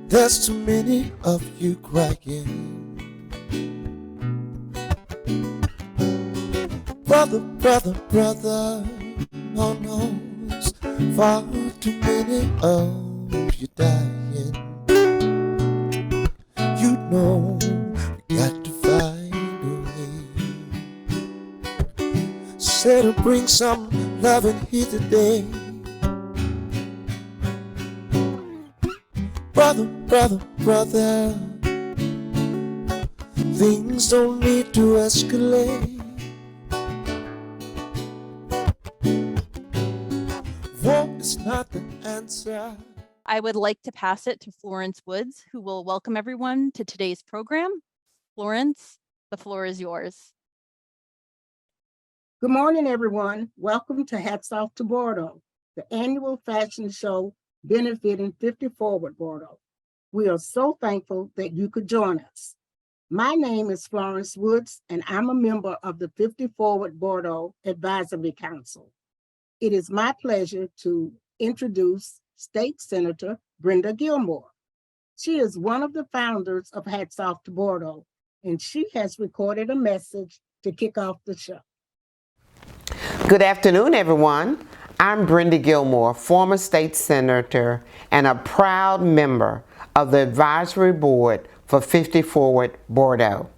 There's too many of you crying. Brother, brother, brother, no, no, it's far too many of you dying. You know, we got to find a way. Say to bring some love in here today. Brother, brother, brother, things don't need to escalate. War is not the answer. I would like to pass it to Florence Woods, who will welcome everyone to today's program. Florence, the floor is yours. Good morning, everyone. Welcome to Hats Off to Bordeaux, the annual fashion show benefiting 50Forward Bordeaux. We are so thankful that you could join us. My name is Florence Woods, and I'm a member of the 50Forward Bordeaux Advisory Council. It is my pleasure to introduce State Senator Brenda Gilmore. She is one of the founders of Hats Off to Bordeaux, and she has recorded a message to kick off the show. Good afternoon, everyone. I'm Brenda Gilmore, former state senator and a proud member of the advisory board for 50Forward Bordeaux.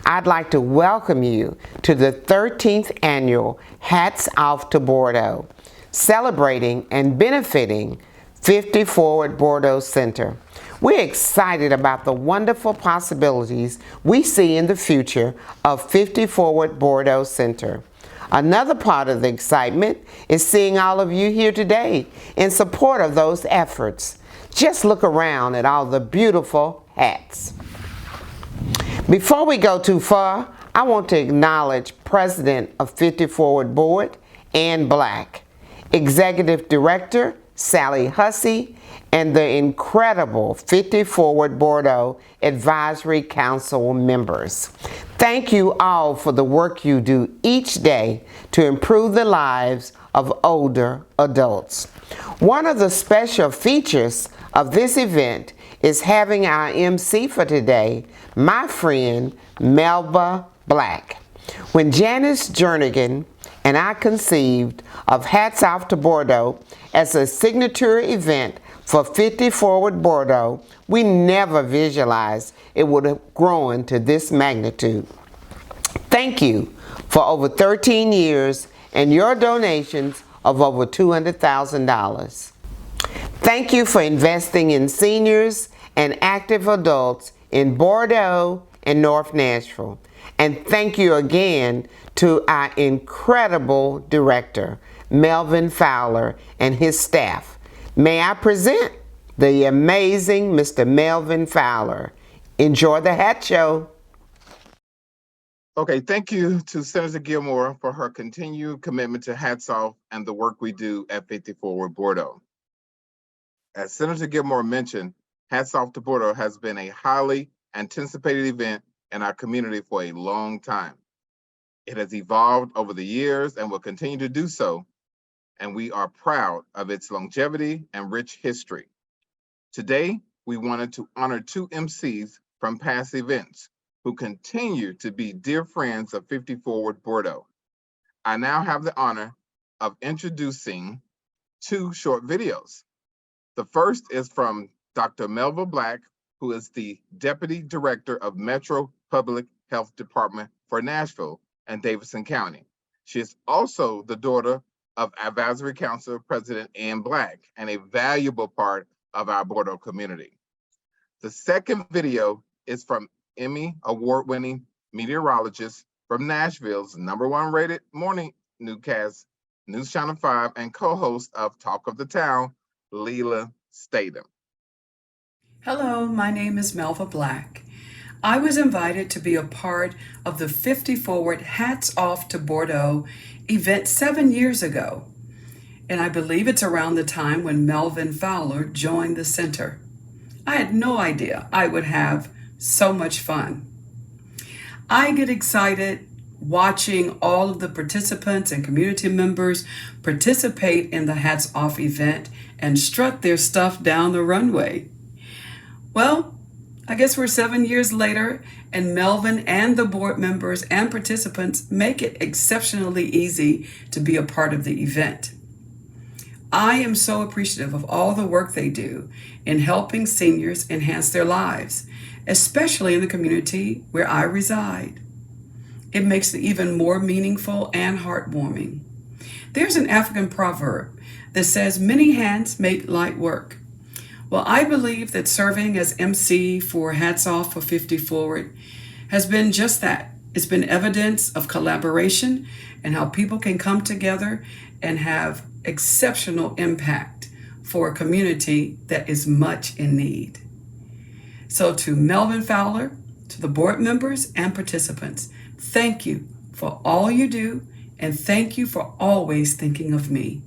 I'd like to welcome you to the 13th annual Hats Off to Bordeaux, celebrating and benefiting 50Forward Bordeaux Center. We're excited about the wonderful possibilities we see in the future of 50Forward Bordeaux Center. Another part of the excitement is seeing all of you here today in support of those efforts. Just look around at all the beautiful hats. Before we go too far, I want to acknowledge President of 50Forward Board, Ann Black, Executive Director, Sally Hussey, and the incredible 50Forward Bordeaux Advisory Council members. Thank you all for the work you do each day to improve the lives of older adults. One of the special features of this event is having our MC for today, my friend Melva Black. When Janice Jernigan and I conceived of Hats Off to Bordeaux as a signature event for 50Forward Bordeaux, we never visualized it would have grown to this magnitude. Thank you for over 13 years and your donations of over $200,000. Thank you for investing in seniors and active adults in Bordeaux and North Nashville. And thank you again to our incredible director, Melvin Fowler, and his staff. May I present the amazing Mr. Melvin Fowler. Enjoy the hat show. Okay, thank you to Senator Gilmore for her continued commitment to Hats Off and the work we do at 50Forward Bordeaux. As Senator Gilmore mentioned, Hats Off to Bordeaux has been a highly anticipated event in our community for a long time. It has evolved over the years and will continue to do so, and we are proud of its longevity and rich history. Today, we wanted to honor two MCs from past events who continue to be dear friends of 50Forward Bordeaux. I now have the honor of introducing two short videos. The first is from Dr. Melva Black, who is the Deputy Director of Metro Public Health Department for Nashville and Davidson County. She is also the daughter of Advisory Council President Ann Black and a valuable part of our Bordeaux community. The second video is from Emmy award-winning meteorologist from Nashville's #1 rated morning newscast, News Channel 5, and co-host of Talk of the Town, Leela Statham. Hello, my name is Melva Black. I was invited to be a part of the 50Forward Hats Off to Bordeaux event 7 years ago. And I believe it's around the time when Melvin Fowler joined the center. I had no idea I would have so much fun. I get excited watching all of the participants and community members participate in the Hats Off event and strut their stuff down the runway. Well, I guess we're 7 years later, and Melvin and the board members and participants make it exceptionally easy to be a part of the event. I am so appreciative of all the work they do in helping seniors enhance their lives, especially in the community where I reside. It makes it even more meaningful and heartwarming. There's an African proverb that says, "Many hands make light work." Well, I believe that serving as MC for Hats Off for 50 Forward has been just that. It's been evidence of collaboration and how people can come together and have exceptional impact for a community that is much in need. So to Melvin Fowler, to the board members and participants, thank you for all you do, and thank you for always thinking of me.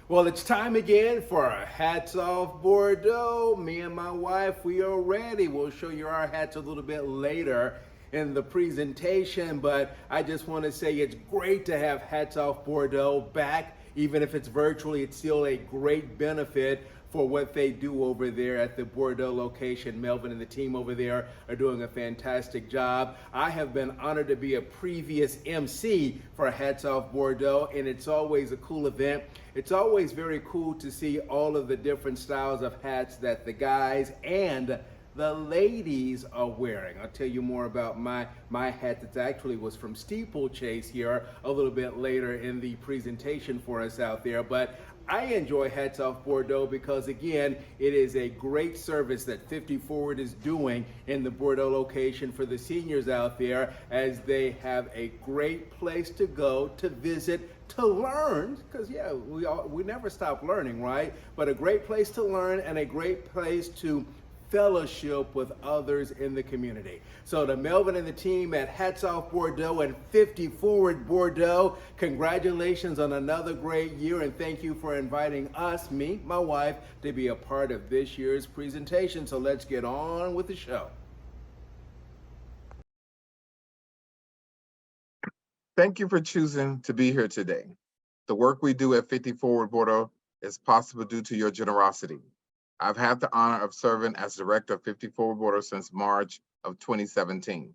Well, it's time again for our Hats Off Bordeaux. Me and my wife, we are ready. We'll show you our hats a little bit later in the presentation, but I just want to say it's great to have Hats Off Bordeaux back. Even if it's virtually, it's still a great benefit for what they do over there at the Bordeaux location. Melvin and the team over there are doing a fantastic job. I have been honored to be a previous MC for Hats Off Bordeaux, and it's always a cool event. It's always very cool to see all of the different styles of hats that the guys and the ladies are wearing. I'll tell you more about my hat that actually was from Steeplechase here a little bit later in the presentation for us out there. But I enjoy Hats Off Bordeaux because, again, it is a great service that 50 Forward is doing in the Bordeaux location for the seniors out there, as they have a great place to go to visit, to learn, because yeah, we never stop learning, right? But a great place to learn and a great place to fellowship with others in the community. So to Melvin and the team at Hats Off Bordeaux and 50 Forward Bordeaux, congratulations on another great year, and thank you for inviting us, me, my wife, to be a part of this year's presentation. So let's get on with the show. Thank you for choosing to be here today. The work we do at 50 Forward Bordeaux is possible due to your generosity. I've had the honor of serving as director of 50 Forward Bordeaux since March of 2017.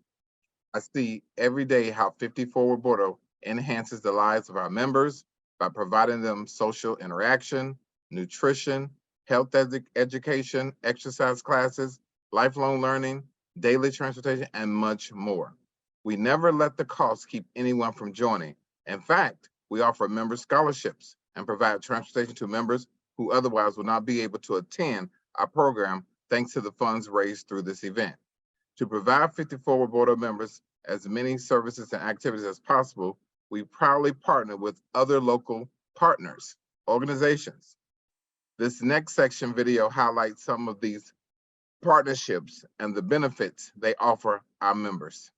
I see every day how 50 Forward Bordeaux enhances the lives of our members by providing them social interaction, nutrition, health education, exercise classes, lifelong learning, daily transportation, and much more. We never let the cost keep anyone from joining. In fact, we offer member scholarships and provide transportation to members who otherwise will not be able to attend our program thanks to the funds raised through this event. To provide 50 Forward Bordeaux members as many services and activities as possible, we proudly partner with other local partners, organizations. This next section video highlights some of these partnerships and the benefits they offer our members.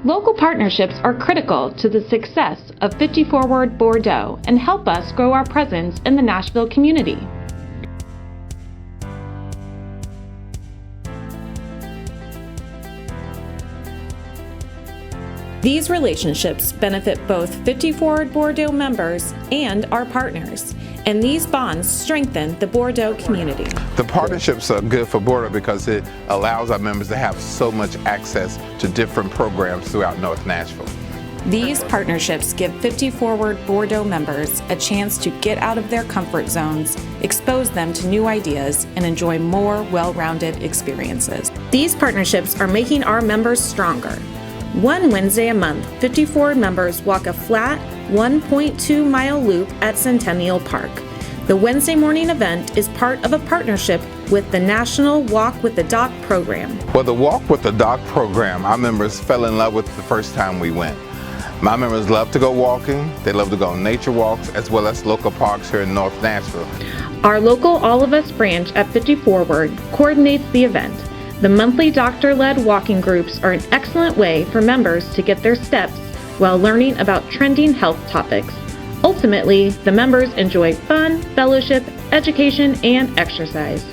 Local partnerships are critical to the success of 50 Forward Bordeaux and help us grow our presence in the Nashville community. These relationships benefit both 50 Forward Bordeaux members and our partners, and these bonds strengthen the Bordeaux community. The partnerships are good for Bordeaux because it allows our members to have so much access to different programs throughout North Nashville. These partnerships give 50 Forward Bordeaux members a chance to get out of their comfort zones, expose them to new ideas, and enjoy more well-rounded experiences. These partnerships are making our members stronger. One Wednesday a month, 50 Forward members walk a flat 1.2-mile loop at Centennial Park. The Wednesday morning event is part of a partnership with the National Walk with the Doc program. Well, the Walk with the Doc program, our members fell in love with the first time we went. My members love to go walking, they love to go on nature walks, as well as local parks here in North Nashville. Our local All of Us branch at 50 Forward coordinates the event. The monthly doctor-led walking groups are an excellent way for members to get their steps while learning about trending health topics. Ultimately, the members enjoy fun, fellowship, education, and exercise.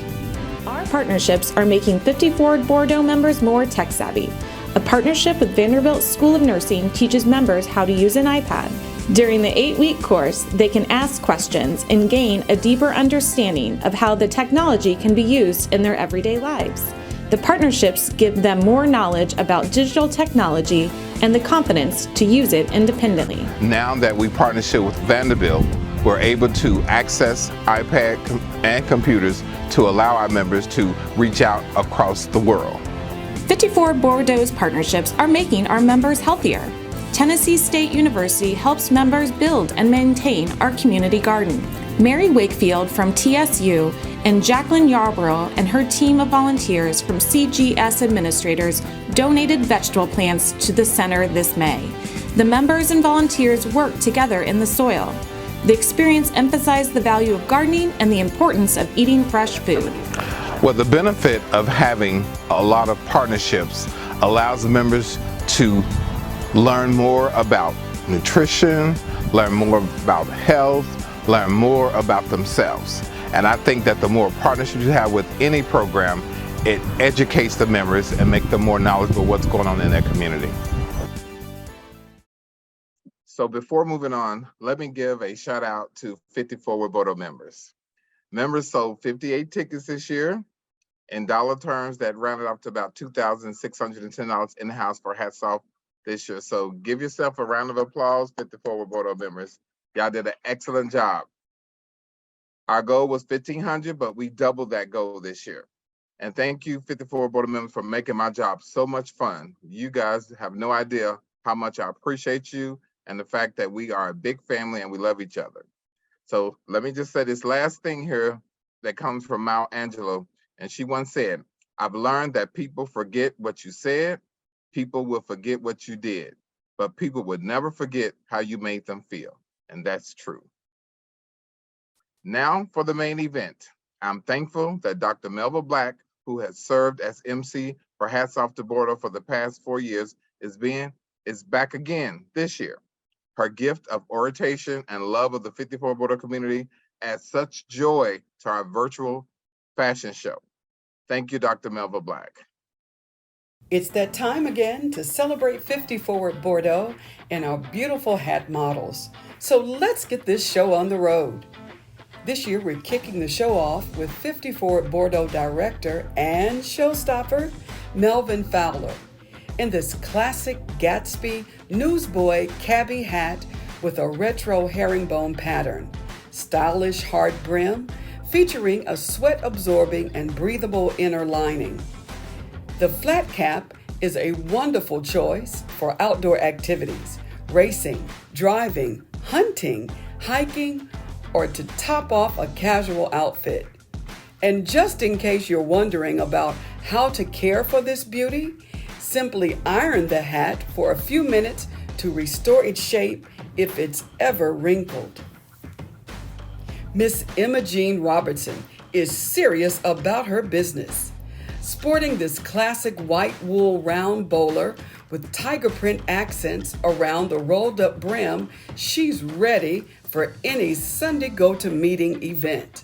partnerships are making 50Forward Bordeaux members more tech savvy. A partnership with Vanderbilt School of Nursing teaches members how to use an iPad. During the 8-week course, they can ask questions and gain a deeper understanding of how the technology can be used in their everyday lives. The partnerships give them more knowledge about digital technology and the confidence to use it independently. Now that we partnership with Vanderbilt, we're able to access iPad and computers to allow our members to reach out across the world. 50Forward Bordeaux's partnerships are making our members healthier. Tennessee State University helps members build and maintain our community garden. Mary Wakefield from TSU and Jacqueline Yarborough and her team of volunteers from CGS administrators donated vegetable plants to the center this May. The members and volunteers work together in the soil. The experience emphasized the value of gardening and the importance of eating fresh food. Well, the benefit of having a lot of partnerships allows members to learn more about nutrition, learn more about health, learn more about themselves. And I think that the more partnerships you have with any program, it educates the members and makes them more knowledgeable of what's going on in their community. So before moving on, let me give a shout out to 50Forward Bordeaux members. Members sold 58 tickets this year. In dollar terms, that rounded up to about $2,610 in-house for Hats Off this year. So give yourself a round of applause, 50Forward Bordeaux members. Y'all did an excellent job. Our goal was 1,500, but we doubled that goal this year. And thank you, 50Forward Bordeaux members, for making my job so much fun. You guys have no idea how much I appreciate you and the fact that we are a big family and we love each other. So let me just say this last thing here that comes from Maya Angelou. And she once said, "I've learned that people forget what you said, people will forget what you did, but people would never forget how you made them feel." And that's true. Now for the main event. I'm thankful that Dr. Melva Black, who has served as MC for Hats Off to Bordeaux for the past 4 years, is back again this year. Her gift of oration and love of the 54 Bordeaux community adds such joy to our virtual fashion show. Thank you, Dr. Melva Black. It's that time again to celebrate 50Forward Bordeaux and our beautiful hat models. So let's get this show on the road. This year, we're kicking the show off with 50Forward Bordeaux director and showstopper, Melvin Fowler, in this classic Gatsby newsboy cabbie hat with a retro herringbone pattern, stylish hard brim, featuring a sweat-absorbing and breathable inner lining. The flat cap is a wonderful choice for outdoor activities, racing, driving, hunting, hiking, or to top off a casual outfit. And just in case you're wondering about how to care for this beauty, simply iron the hat for a few minutes to restore its shape if it's ever wrinkled. Miss Emma Jean Robertson is serious about her business. Sporting this classic white wool round bowler with tiger print accents around the rolled up brim, she's ready for any Sunday go-to-meeting event.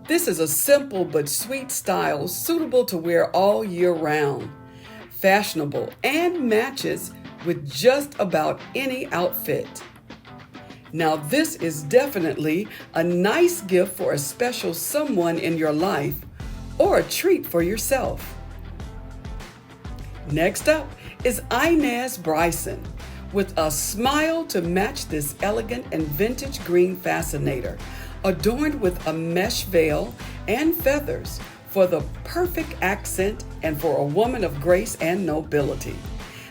This is a simple but sweet style suitable to wear all year round, fashionable, and matches with just about any outfit. Now this is definitely a nice gift for a special someone in your life or a treat for yourself. Next up is Inez Bryson with a smile to match this elegant and vintage green fascinator, adorned with a mesh veil and feathers for the perfect accent and for a woman of grace and nobility.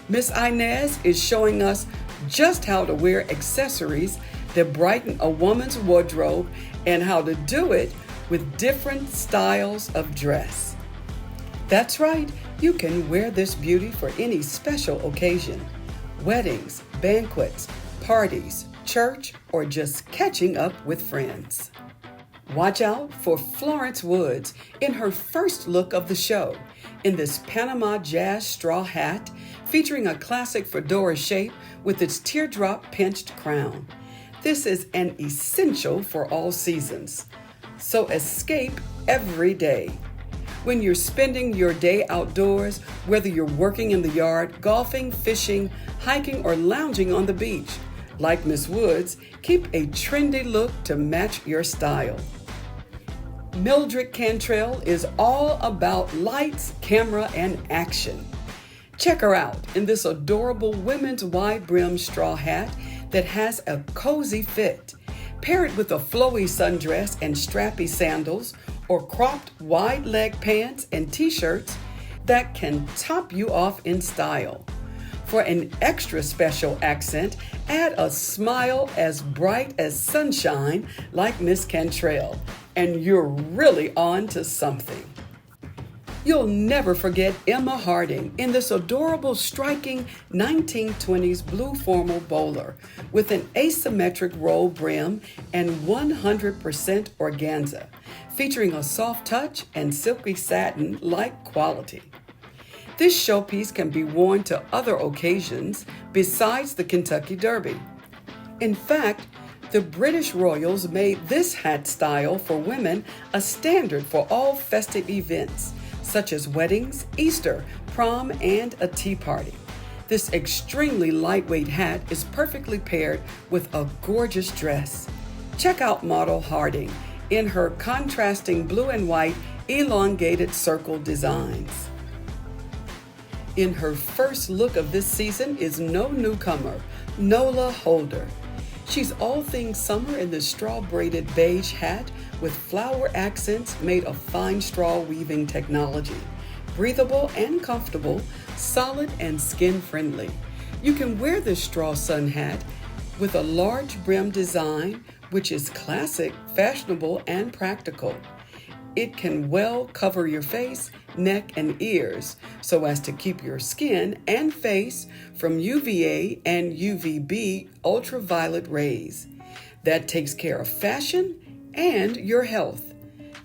Miss Inez is showing us just how to wear accessories that brighten a woman's wardrobe and how to do it with different styles of dress. That's right, you can wear this beauty for any special occasion. Weddings, banquets, parties, church, or just catching up with friends. Watch out for Florence Woods in her first look of the show in this Panama jazz straw hat featuring a classic fedora shape with its teardrop pinched crown. This is an essential for all seasons, so escape every day. When you're spending your day outdoors, whether you're working in the yard, golfing, fishing, hiking, or lounging on the beach, like Miss Woods, keep a trendy look to match your style. Mildred Cantrell is all about lights, camera, and action. Check her out in this adorable women's wide brim straw hat that has a cozy fit. Pair it with a flowy sundress and strappy sandals, or cropped wide leg pants and t-shirts that can top you off in style. For an extra special accent, add a smile as bright as sunshine like Miss Cantrell, and you're really on to something. You'll never forget Emma Harding in this adorable, striking 1920s blue formal bowler with an asymmetric roll brim and 100% organza, featuring a soft touch and silky satin-like quality. This showpiece can be worn to other occasions besides the Kentucky Derby. In fact, the British royals made this hat style for women a standard for all festive events, such as weddings, Easter, prom, and a tea party. This extremely lightweight hat is perfectly paired with a gorgeous dress. Check out model Harding in her contrasting blue and white elongated circle designs. In her first look of this season is no newcomer, Nola Holder. She's all things summer in this straw braided beige hat with flower accents made of fine straw weaving technology. Breathable and comfortable, solid and skin friendly. You can wear this straw sun hat with a large brim design, which is classic, fashionable, and practical. It can well cover your face, neck, and ears so as to keep your skin and face from UVA and UVB ultraviolet rays. That takes care of fashion and your health.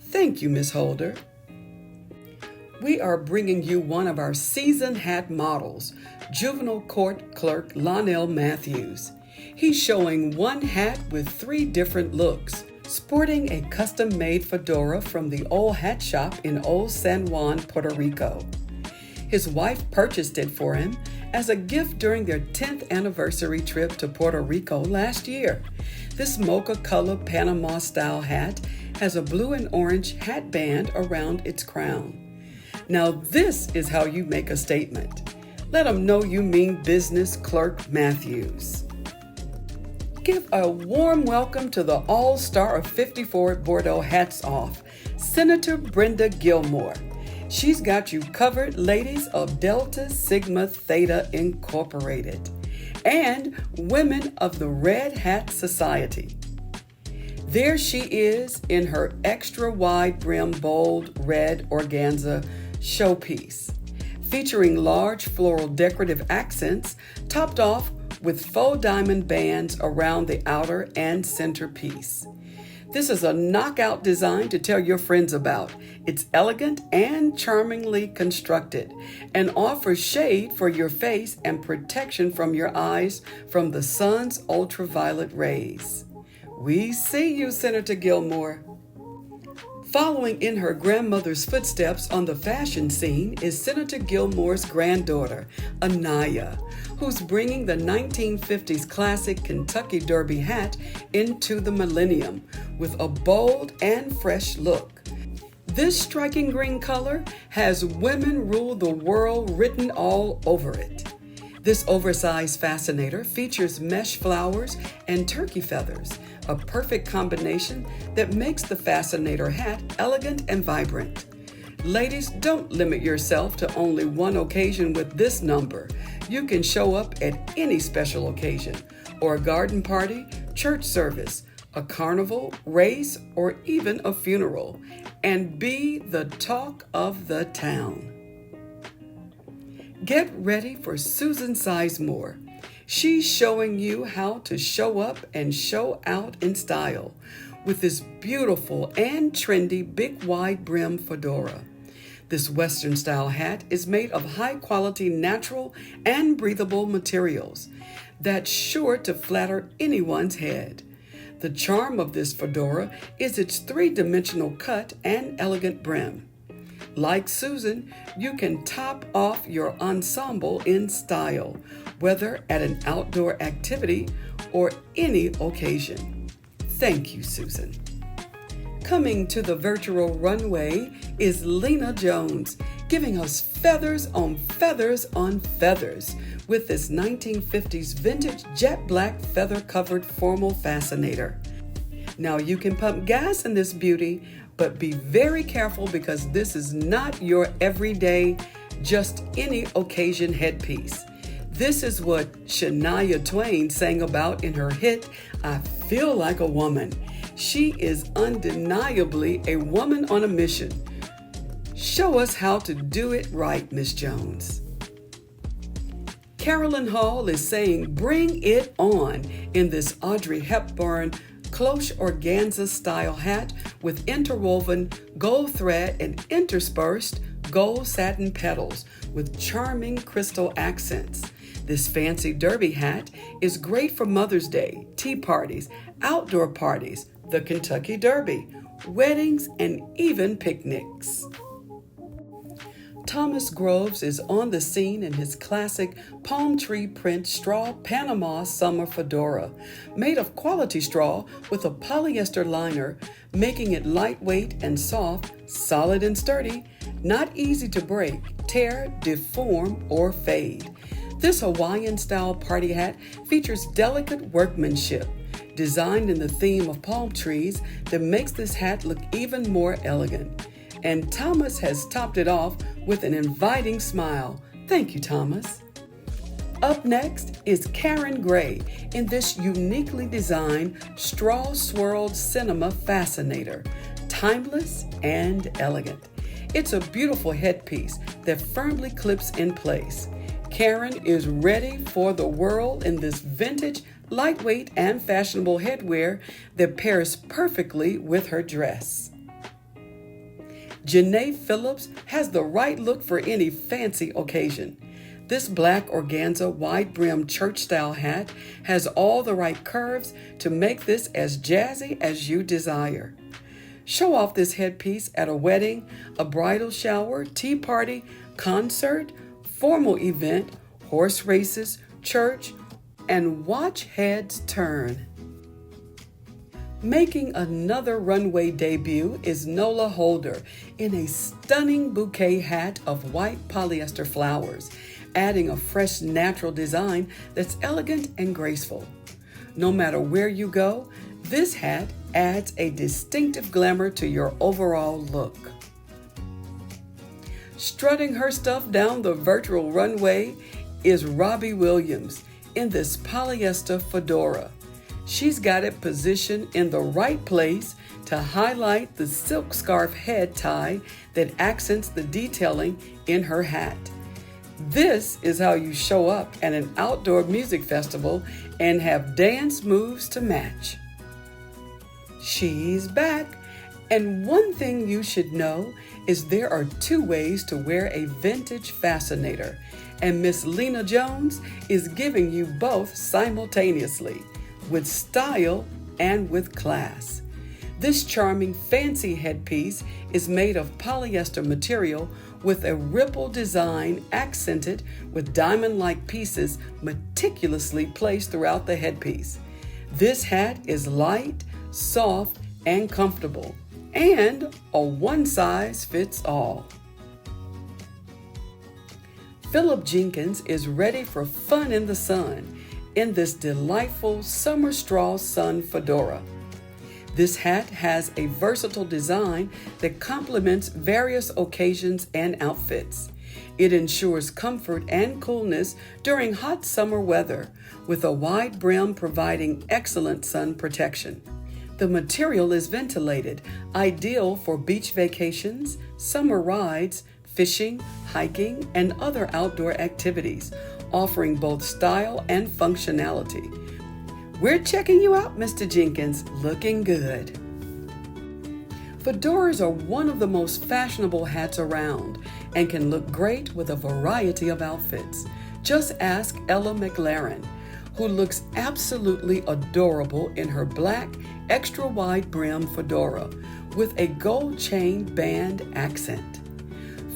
Thank you, Ms. Holder. We are bringing you one of our seasoned hat models, Juvenile Court Clerk Lonell Matthews. He's showing one hat with 3 different looks. Sporting a custom-made fedora from the Old Hat Shop in Old San Juan, Puerto Rico. His wife purchased it for him as a gift during their 10th anniversary trip to Puerto Rico last year. This mocha-color Panama-style hat has a blue and orange hat band around its crown. Now this is how you make a statement. Let them know you mean business, Clerk Matthews. Give a warm welcome to the all-star of FiftyForward Bordeaux Hats Off, Senator Brenda Gilmore. She's got you covered, ladies of Delta Sigma Theta Incorporated and women of the Red Hat Society. There she is in her extra wide brim bold red organza showpiece, featuring large floral decorative accents topped off with faux diamond bands around the outer and center piece. This is a knockout design to tell your friends about. It's elegant and charmingly constructed and offers shade for your face and protection from your eyes from the sun's ultraviolet rays. We see you, Senator Gilmore. Following in her grandmother's footsteps on the fashion scene is Senator Gilmore's granddaughter, Anaya, who's bringing the 1950s classic Kentucky Derby hat into the millennium with a bold and fresh look. This striking green color has "Women Rule the World" written all over it. This oversized fascinator features mesh flowers and turkey feathers, a perfect combination that makes the fascinator hat elegant and vibrant. Ladies, don't limit yourself to only one occasion with this number. You can show up at any special occasion, or a garden party, church service, a carnival, race, or even a funeral, and be the talk of the town. Get ready for Susan Sizemore. She's showing you how to show up and show out in style with this beautiful and trendy big wide brim fedora. This Western style hat is made of high quality natural and breathable materials that's sure to flatter anyone's head. The charm of this fedora is its 3-dimensional cut and elegant brim. Like Susan, you can top off your ensemble in style, whether at an outdoor activity or any occasion. Thank you, Susan. Coming to the virtual runway is Lena Jones, giving us feathers on feathers on feathers with this 1950s vintage jet black feather-covered formal fascinator. Now you can pump gas in this beauty, but be very careful because this is not your everyday, just any occasion headpiece. This is what Shania Twain sang about in her hit, I Feel Like a Woman. She is undeniably a woman on a mission. Show us how to do it right, Miss Jones. Carolyn Hall is saying bring it on in this Audrey Hepburn cloche organza style hat with interwoven gold thread and interspersed gold satin petals with charming crystal accents. This fancy derby hat is great for Mother's Day, tea parties, outdoor parties, the Kentucky Derby, weddings, and even picnics. Thomas Groves is on the scene in his classic palm tree print straw Panama summer fedora, made of quality straw with a polyester liner, making it lightweight and soft, solid and sturdy, not easy to break, tear, deform, or fade. This Hawaiian-style party hat features delicate workmanship, designed in the theme of palm trees that makes this hat look even more elegant. And Thomas has topped it off with an inviting smile. Thank you, Thomas. Up next is Karen Gray in this uniquely designed straw swirled cinema fascinator, timeless and elegant. It's a beautiful headpiece that firmly clips in place. Karen is ready for the world in this vintage, lightweight, and fashionable headwear that pairs perfectly with her dress. Janae Phillips has the right look for any fancy occasion. This black organza wide-brim church-style hat has all the right curves to make this as jazzy as you desire. Show off this headpiece at a wedding, a bridal shower, tea party, concert, formal event, horse races, church, and watch heads turn. Making another runway debut is Nola Holder in a stunning bouquet hat of white polyester flowers, adding a fresh natural design that's elegant and graceful. No matter where you go, this hat adds a distinctive glamour to your overall look. Strutting her stuff down the virtual runway is Robbie Williams in this polyester fedora. She's got it positioned in the right place to highlight the silk scarf head tie that accents the detailing in her hat. This is how you show up at an outdoor music festival and have dance moves to match. She's back, and one thing you should know is there are two ways to wear a vintage fascinator, and Miss Lena Jones is giving you both simultaneously, with style and with class. This charming fancy headpiece is made of polyester material with a ripple design accented with diamond-like pieces meticulously placed throughout the headpiece. This hat is light, soft, and comfortable, and a one-size-fits-all. Philip Jenkins is ready for fun in the sun in this delightful summer straw sun fedora. This hat has a versatile design that complements various occasions and outfits. It ensures comfort and coolness during hot summer weather, with a wide brim providing excellent sun protection. The material is ventilated, ideal for beach vacations, summer rides, fishing, hiking, and other outdoor activities, offering both style and functionality. We're checking you out, Mr. Jenkins, looking good. Fedoras are one of the most fashionable hats around and can look great with a variety of outfits. Just ask Ella McLaren, who looks absolutely adorable in her black, extra wide brim fedora with a gold chain band accent.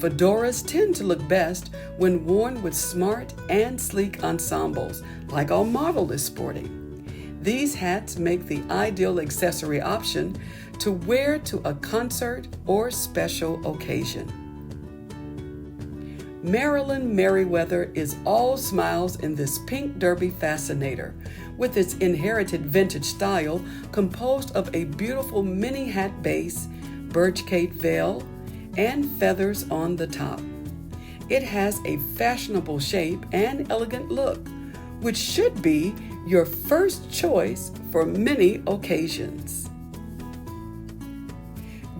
Fedoras tend to look best when worn with smart and sleek ensembles, like our model is sporting. These hats make the ideal accessory option to wear to a concert or special occasion. Marilyn Merriweather is all smiles in this pink derby fascinator, with its inherited vintage style composed of a beautiful mini hat base, birch cape veil, and feathers on the top. It has a fashionable shape and elegant look, which should be your first choice for many occasions.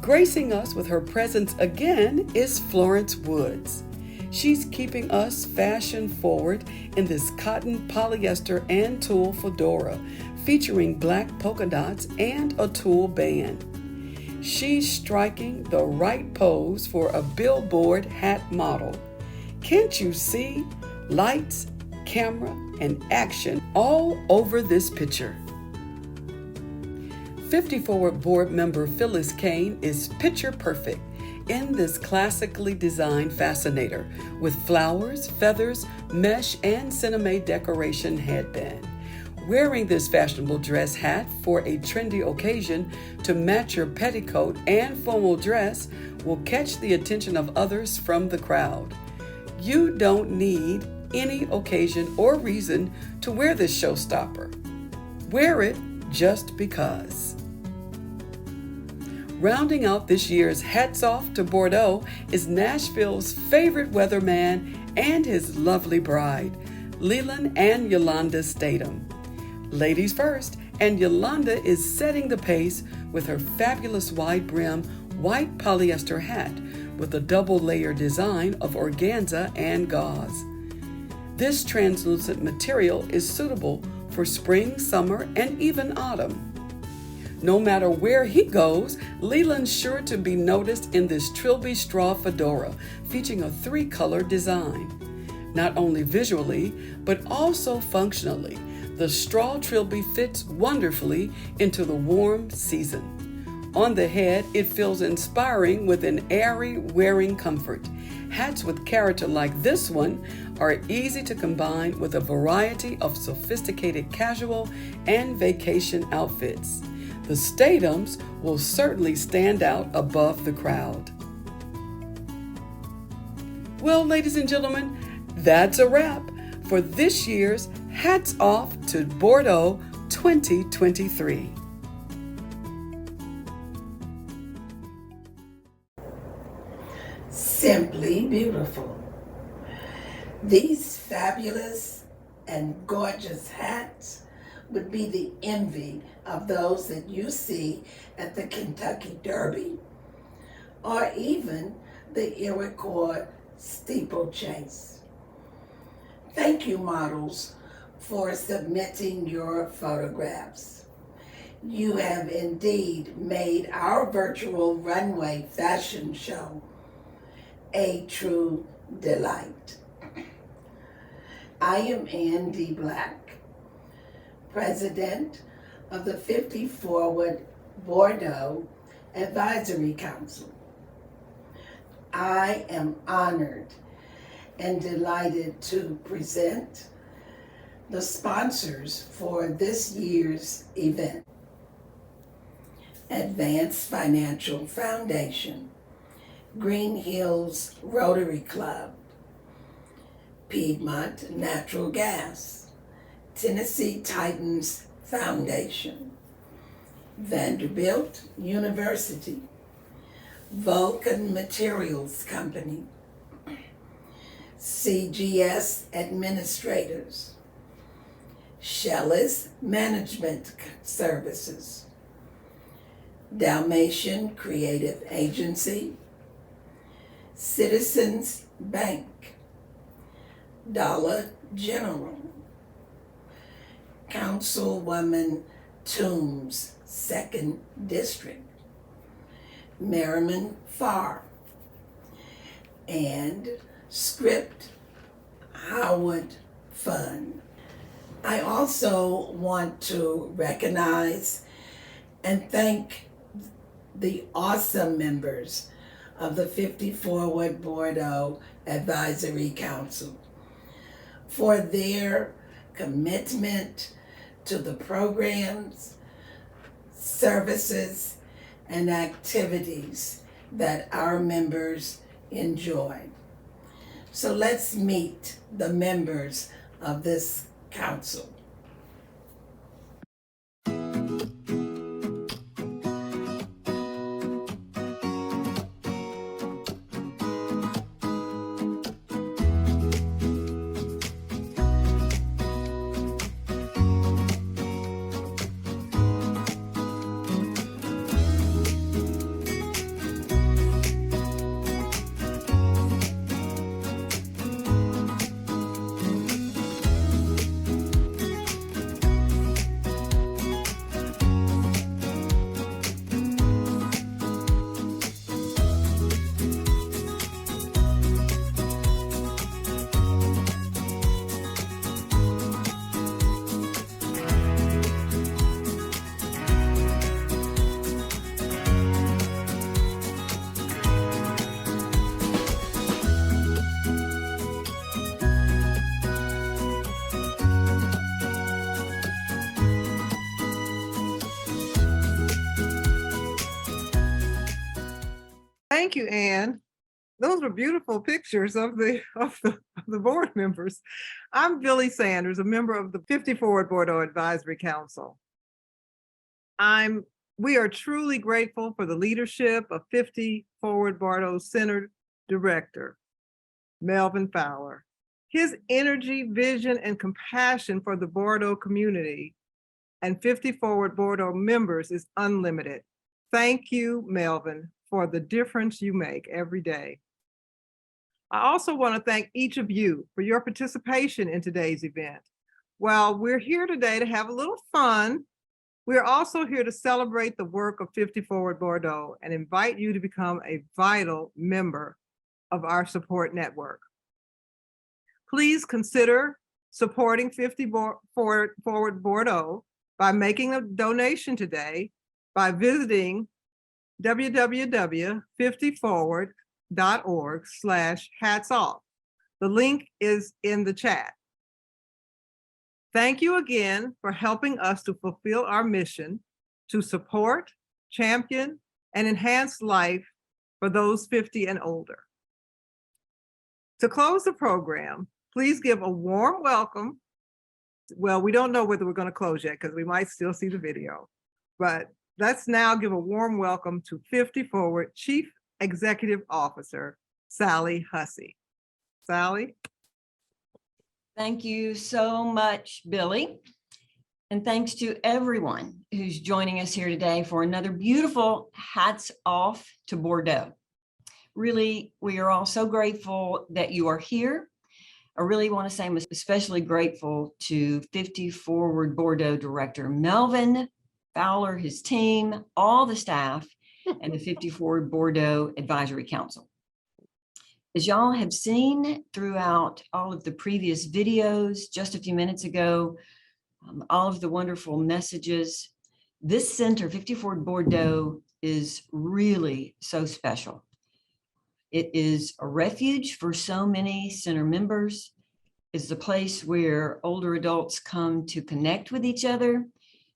Gracing us with her presence again is Florence Woods. She's keeping us fashion forward in this cotton, polyester, and tulle fedora featuring black polka dots and a tulle band. She's striking the right pose for a billboard hat model. Can't you see? Lights, camera, and action all over this picture. 50Forward board member Phyllis Kane is picture perfect in this classically designed fascinator with flowers, feathers, mesh, and cinema decoration headband. Wearing this fashionable dress hat for a trendy occasion to match your petticoat and formal dress will catch the attention of others from the crowd. You don't need any occasion or reason to wear this showstopper. Wear it just because. Rounding out this year's Hats Off to Bordeaux is Nashville's favorite weatherman and his lovely bride, Leland and Yolanda Statham. Ladies first, and Yolanda is setting the pace with her fabulous wide brim white polyester hat with a double layer design of organza and gauze. This translucent material is suitable for spring, summer, and even autumn. No matter where he goes, Leland's sure to be noticed in this Trilby straw fedora featuring a 3-color design. Not only visually, but also functionally, the straw Trilby fits wonderfully into the warm season. On the head, it feels inspiring with an airy wearing comfort. Hats with character like this one are easy to combine with a variety of sophisticated casual and vacation outfits. The Stathams will certainly stand out above the crowd. Well, ladies and gentlemen, that's a wrap for this year's Hats Off to Bordeaux 2023. Simply beautiful. These fabulous and gorgeous hats would be the envy of those that you see at the Kentucky Derby or even the Iroquois steeplechase. Thank you, models, for submitting your photographs. You have indeed made our virtual runway fashion show a true delight. I am Ann D. Black, President of the 50Forward Bordeaux Advisory Council. I am honored and delighted to present the sponsors for this year's event. Advanced Financial Foundation, Green Hills Rotary Club, Piedmont Natural Gas, Tennessee Titans Foundation, Vanderbilt University, Vulcan Materials Company, CGS Administrators, Shellis Management Services, Dalmatian Creative Agency, Citizens Bank, Dollar General, Councilwoman Toombs, 2nd District, Merriman Farr, and Script Howard Fund. I also want to recognize and thank the awesome members of the 50forward Bordeaux Advisory Council for their commitment to the programs, services, and activities that our members enjoy. So let's meet the members of this council. Thank you, Anne. Those were beautiful pictures of the board members. I'm Billy Sanders, a member of the 50forward Bordeaux Advisory Council. We are truly grateful for the leadership of 50forward Bordeaux Center Director, Melvin Fowler. His energy, vision, and compassion for the Bordeaux community and 50forward Bordeaux members is unlimited. Thank you, Melvin, for the difference you make every day. I also want to thank each of you for your participation in today's event. While we're here today to have a little fun, we're also here to celebrate the work of 50forward Bordeaux and invite you to become a vital member of our support network. Please consider supporting 50forward Bordeaux by making a donation today by visiting www.50forward.org/hatsoff. The link is in the chat. Thank you again for helping us to fulfill our mission to support, champion, and enhance life for those 50 and older. To close the program, please give a warm welcome. Well, we don't know whether we're going to close yet because we might still see the video, but let's now give a warm welcome to 50forward Chief Executive Officer, Sally Hussey. Sally? Thank you so much, Billy. And thanks to everyone who's joining us here today for another beautiful Hats Off to Bordeaux. Really, we are all so grateful that you are here. I really want to say I'm especially grateful to 50forward Bordeaux Director Melvin Fowler, his team, all the staff, and the 50forward Bordeaux Advisory Council. As y'all have seen throughout all of the previous videos just a few minutes ago, all of the wonderful messages, this center, 50forward Bordeaux, is really so special. It is a refuge for so many center members. It's a place where older adults come to connect with each other,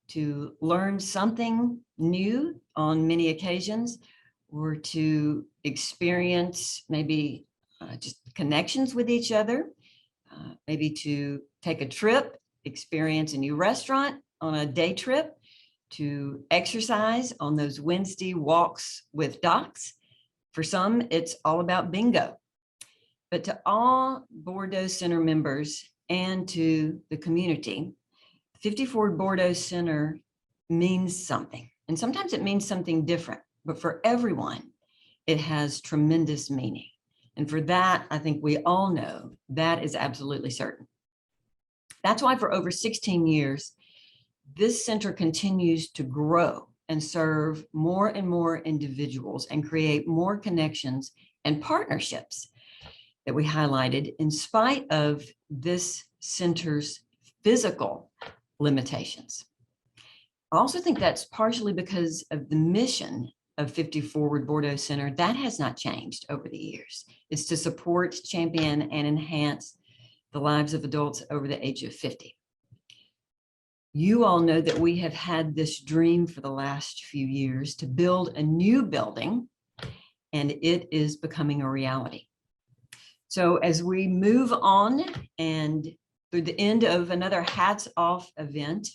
to learn something new on many occasions, or to experience maybe just connections with each other, maybe to take a trip, experience a new restaurant on a day trip, to exercise on those Wednesday walks with docs. For some, it's all about bingo. But to all Bordeaux Center members and to the community, 50forward Bordeaux Center means something. And sometimes it means something different, but for everyone, it has tremendous meaning. And for that, I think we all know that is absolutely certain. That's why for over 16 years, this center continues to grow and serve more and more individuals and create more connections and partnerships that we highlighted in spite of this center's physical limitations. I also think that's partially because of the mission of 50Forward Bordeaux Center, that has not changed over the years. It's to support, champion, and enhance the lives of adults over the age of 50. You all know that we have had this dream for the last few years to build a new building, and it is becoming a reality. So as we move on and through the end of another Hats Off event,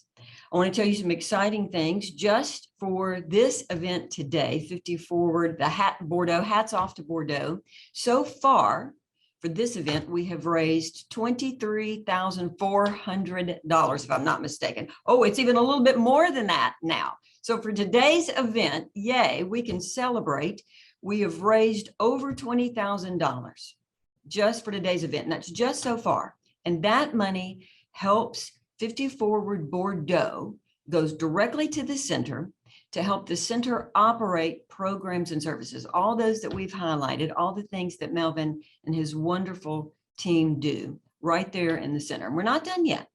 I want to tell you some exciting things just for this event today, 50Forward, Bordeaux, Hats Off to Bordeaux. So far for this event, we have raised $23,400, if I'm not mistaken. Oh, it's even a little bit more than that now. So for today's event, yay, we can celebrate. We have raised over $20,000 just for today's event, and that's just so far. And that money helps 50Forward Bordeaux, goes directly to the center to help the center operate programs and services, all those that we've highlighted, all the things that Melvin and his wonderful team do right there in the center. And we're not done yet.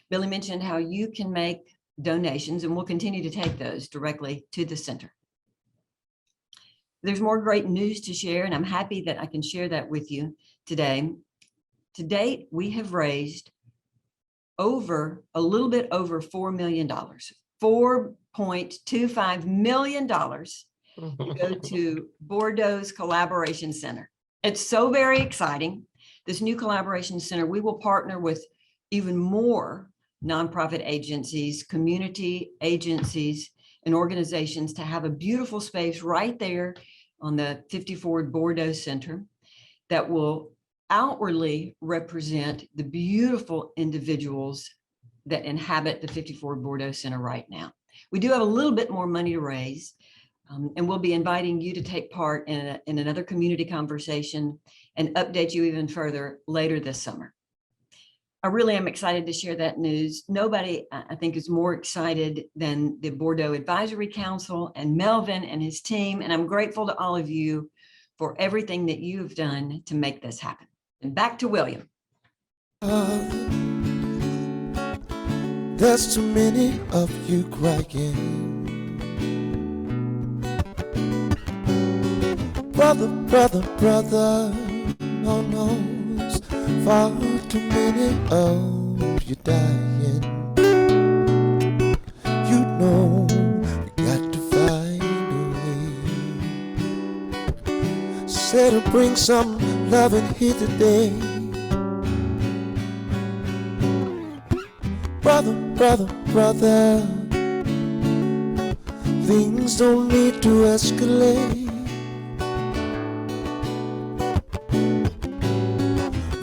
Billy mentioned how you can make donations, and we'll continue to take those directly to the center. There's more great news to share, and I'm happy that I can share that with you today. To date, we have raised a little bit over $4 million, $4.25 million to go to Bordeaux's Collaboration Center. It's so very exciting. This new Collaboration Center, we will partner with even more nonprofit agencies, community agencies, and organizations to have a beautiful space right there on the 50Forward Bordeaux Center that will outwardly represent the beautiful individuals that inhabit the 50Forward Bordeaux Center right now. We do have a little bit more money to raise, and we'll be inviting you to take part in another community conversation and update you even further later this summer. I really am excited to share that news. Nobody, I think, is more excited than the Bordeaux Advisory Council and Melvin and his team, and I'm grateful to all of you for everything that you have done to make this happen. And back to William. There's too many of you crying. Brother, oh no, it's far too many of you dying. You know we got to find a way. Said to bring some loving here today. Brother, things don't need to escalate.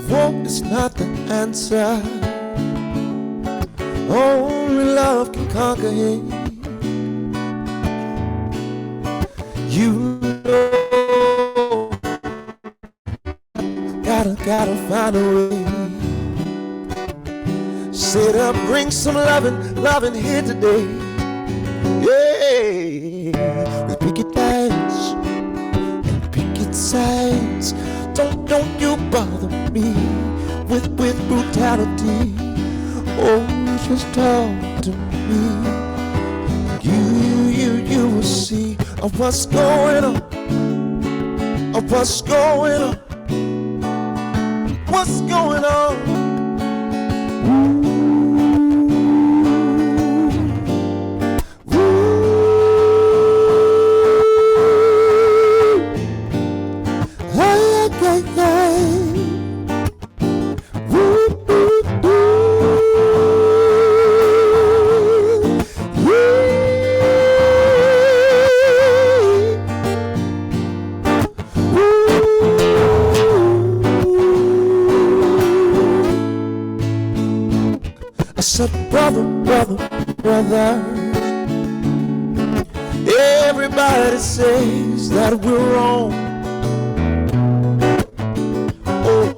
War is not the answer. Only love can conquer hate. You know, gotta find a way. Said I'll bring some loving here today. Yeah, with picket lines and picket signs. Don't you bother me with brutality. Oh, just talk to me. You will see of what's going on. Of what's going on. What's going on? I said, brother, everybody says that we're wrong. Oh,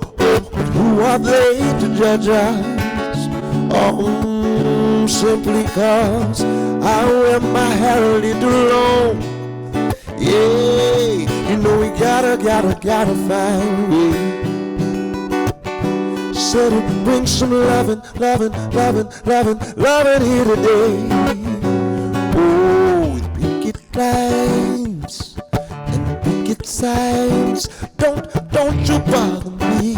but who are they to judge us? Oh, simply cause I wear my hair a little long. Yeah, you know we gotta find a way. Said to bring some loving here today. Oh, with picket lines Besides, don't you bother me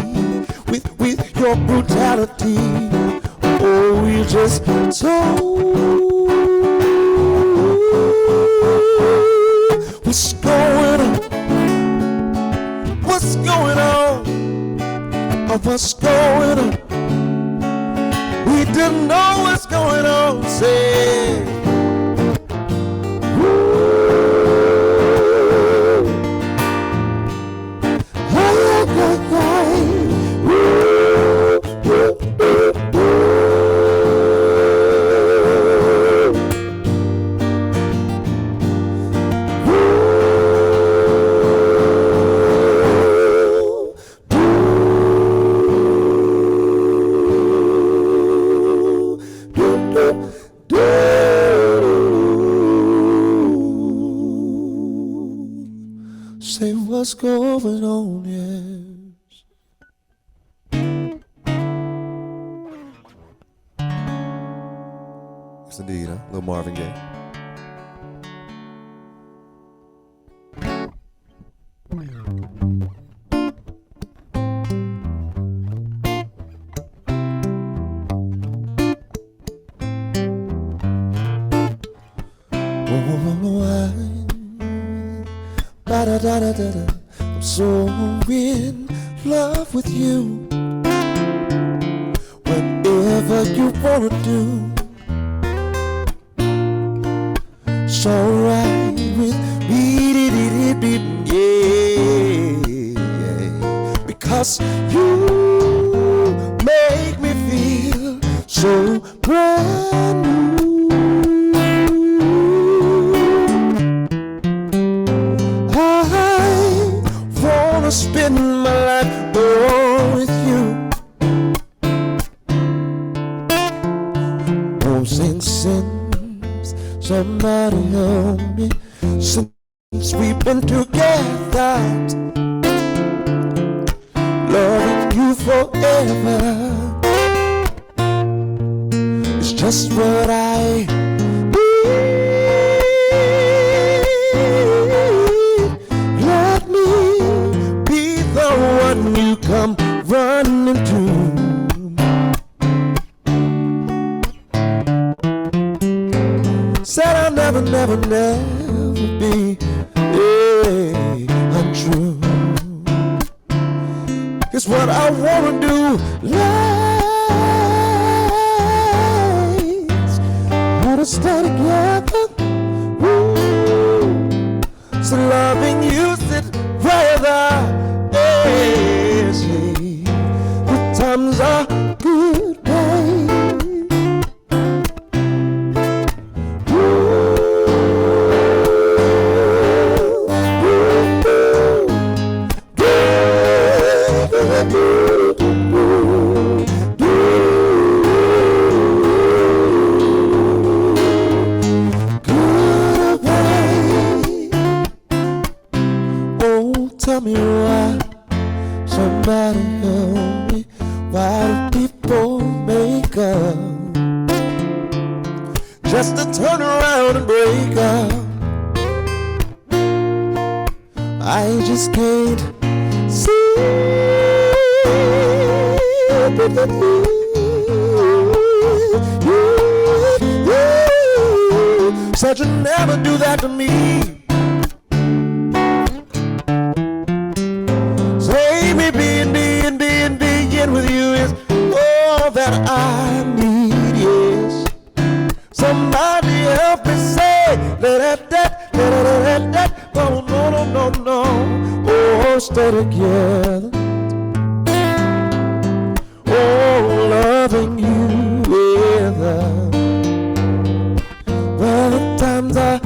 with your brutality. Oh, you just told what's going on? What's going on? Oh, what's going on? We didn't know what's going on. Say. Say what's going on, yes. Yes, indeed, huh? Little Marvin Gaye. I'm so in love with you. Whatever you wanna do, it's alright with me, yeah. Because you make me feel so brand new. Spend my life with you. Oh, since somebody help me. Since we've been together, loving you forever. It's just what I need. You come running to. Said I'll never be untrue. It's what I wanna do. Let's wanna stay together. Ooh. So loving you sit right there. The times are good, babe. Good, babe. Oh, tell me why. Somebody help me. Why do people make up just to turn around and break up? I just can't see. Said you'd never do that to me. Being with you is all that I need, yes. Somebody help me say, no, oh, stay together. Oh, loving you together. Well, the times I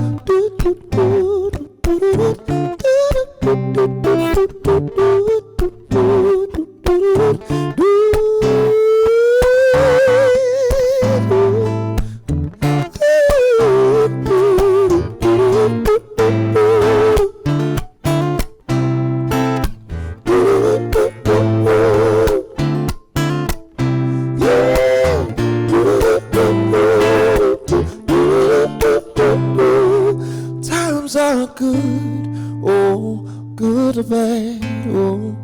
yeah. are bad, oh,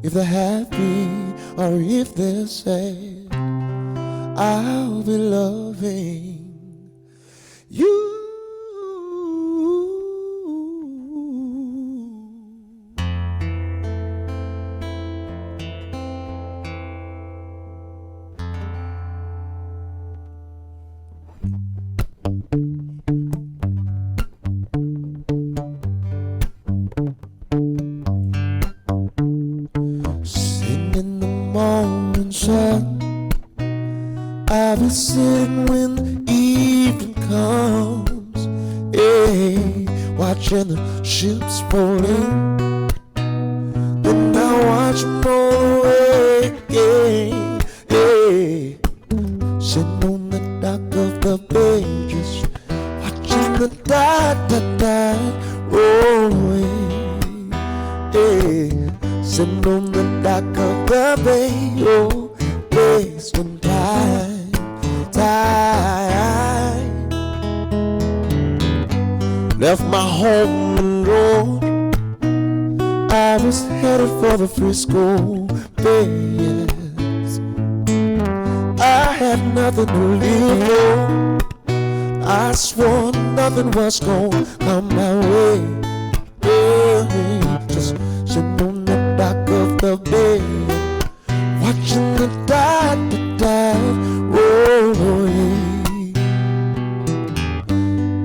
if they're happy or if they're sad, I'll be loving you. Sitting in the morning sun, I'll be sitting when the evening comes, hey, watching the ships roll in. Then I watch them roll away, yeah, yeah. Sitting on the dock of the bay, just watching the tide roll away, yeah. Sitting on the dock of the bay, oh, wasting time. Left my home and road, I was headed for the Frisco Bay, yes. I had nothing to live for, I swore nothing was gonna come my way, yeah. Just sitting on the dock of the bay, watching the tide roll away.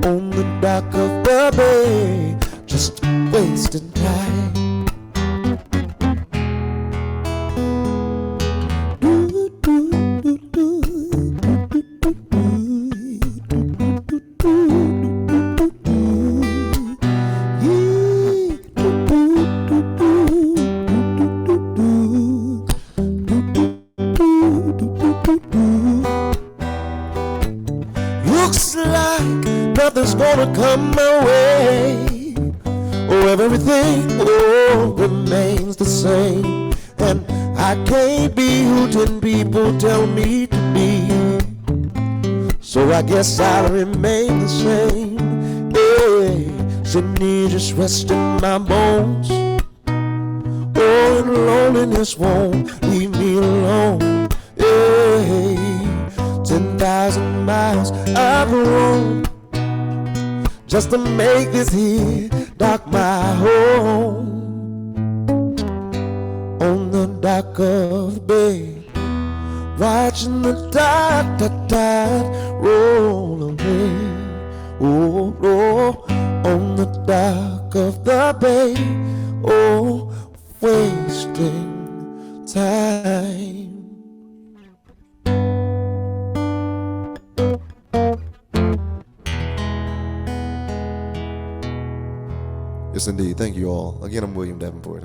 On the dock of the bay, just wasting time. Looks like nothing's gonna come my way. Oh, everything, oh, remains the same. And I can't be who 10 people tell me to be. So I guess I'll remain the same. Hey, sitting here just resting my bones. Oh, and loneliness won't leave me alone. Hey, 10,000 miles I've roamed just to make this here dock my home. On the dock of the bay, watching the tide roll away. Oh, oh, on the dock of the bay, oh, wasting time. Yes, indeed. Thank you all. Again, I'm William Davenport.